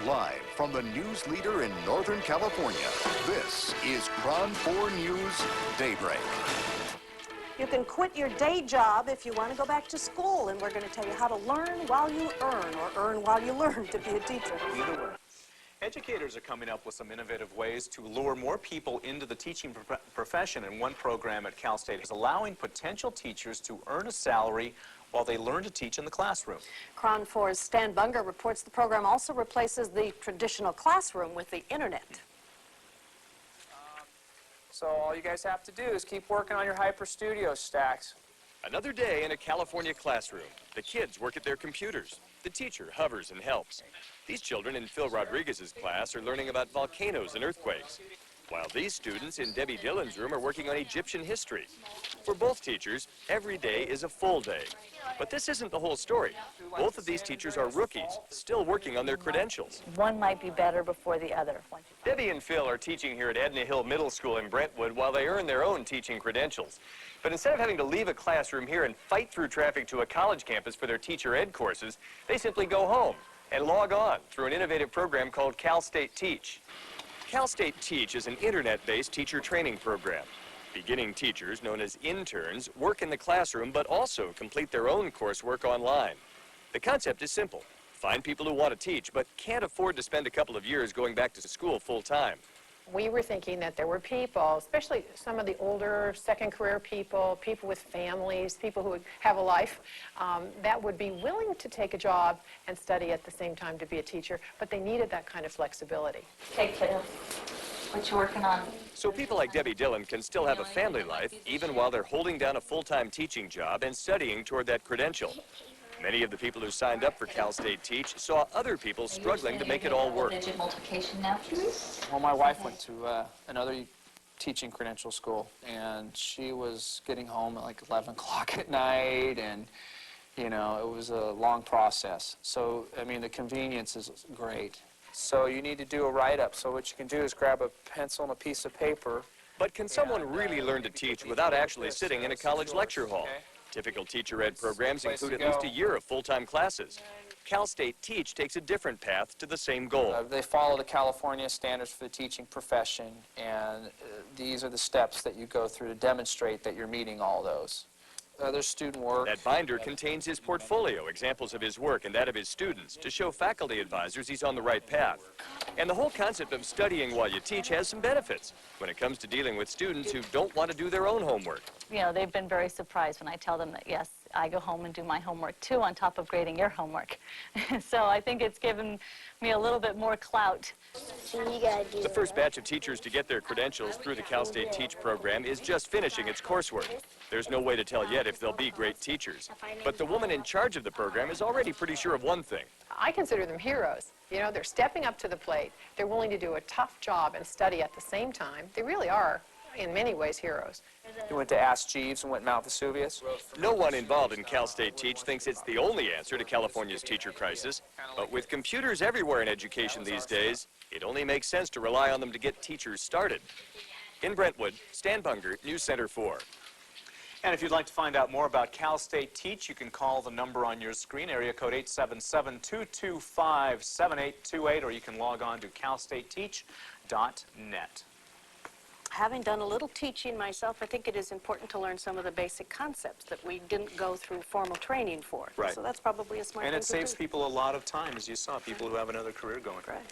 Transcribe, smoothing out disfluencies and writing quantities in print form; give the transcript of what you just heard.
Live from the news leader in Northern California, this is KRON 4 News Daybreak. You can quit your day job if you want to go back to school, and we're going to tell you how to learn while you earn, or earn while you learn to be a teacher. Either way. Educators are coming up with some innovative ways to lure more people into the teaching profession, and one program at Cal State is allowing potential teachers to earn a salary while they learn to teach in the classroom. KRON 4's Stan Bunger reports the program also replaces the traditional classroom with the internet. So all you guys have to do is keep working on your Hyper Studio stacks. Another day in a California classroom. The kids work at their computers. The teacher hovers and helps. These children in Phil Rodriguez's class are learning about volcanoes and earthquakes, while these students in Debbie Dillon's room are working on Egyptian history. For both teachers, every day is a full day. But this isn't the whole story. Both of these teachers are rookies, still working on their credentials. One might be better before the other. Debbie and Phil are teaching here at Edna Hill Middle School in Brentwood while they earn their own teaching credentials. But instead of having to leave a classroom here and fight through traffic to a college campus for their teacher ed courses, they simply go home and log on through an innovative program called CalStateTEACH. CalStateTEACH is an internet-based teacher training program. Beginning teachers, known as interns, work in the classroom but also complete their own coursework online. The concept is simple. Find people who want to teach but can't afford to spend a couple of years going back to school full-time. We were thinking that there were people, especially some of the older second career people, people with families, people who would have a life, that would be willing to take a job and study at the same time to be a teacher, but they needed that kind of flexibility. Okay, kiddo. What you working on? So people like Debbie Dillon can still have a family life even while they're holding down a full-time teaching job and studying toward that credential. Many of the people who signed up for CalStateTEACH saw other people struggling to make it all work. Digit multiplication now, please. Well, my wife went to another teaching credential school, and she was getting home at like 11 o'clock at night, and, you know, it was a long process. So, I mean, the convenience is great. So you need to do a write-up. So what you can do is grab a pencil and a piece of paper. But can someone really learn to teach without actually sitting in a college lecture hall? Typical teacher ed programs include at least a year of full-time classes. CalStateTEACH takes a different path to the same goal. They follow the California standards for the teaching profession, and these are the steps that you go through to demonstrate that you're meeting all those. There's student work. That binder contains his portfolio, examples of his work and that of his students, to show faculty advisors he's on the right path. And the whole concept of studying while you teach has some benefits when it comes to dealing with students who don't want to do their own homework. You know, they've been very surprised when I tell them that, yes, I go home and do my homework too on top of grading your homework. So I think it's given me a little bit more clout. The first batch of teachers to get their credentials through the CalStateTEACH program is just finishing its coursework. There's no way to tell yet if they'll be great teachers. But the woman in charge of the program is already pretty sure of one thing. I consider them heroes. You know, they're stepping up to the plate. They're willing to do a tough job and study at the same time. They really are, in many ways, heroes. You went to Ask Jeeves and went Mount Vesuvius? No one involved in CalStateTEACH thinks it's the only answer to California's teacher crisis. But with computers everywhere in education these days, it only makes sense to rely on them to get teachers started. In Brentwood, Stan Bunger, News Center 4. And if you'd like to find out more about CalStateTEACH, you can call the number on your screen, area code 877-225-7828, or you can log on to calstateteach.net. Having done a little teaching myself, I think it is important to learn some of the basic concepts that we didn't go through formal training for. Right. So that's probably a smart thing to do. And it saves people a lot of time, as you saw, people who have another career going. Right.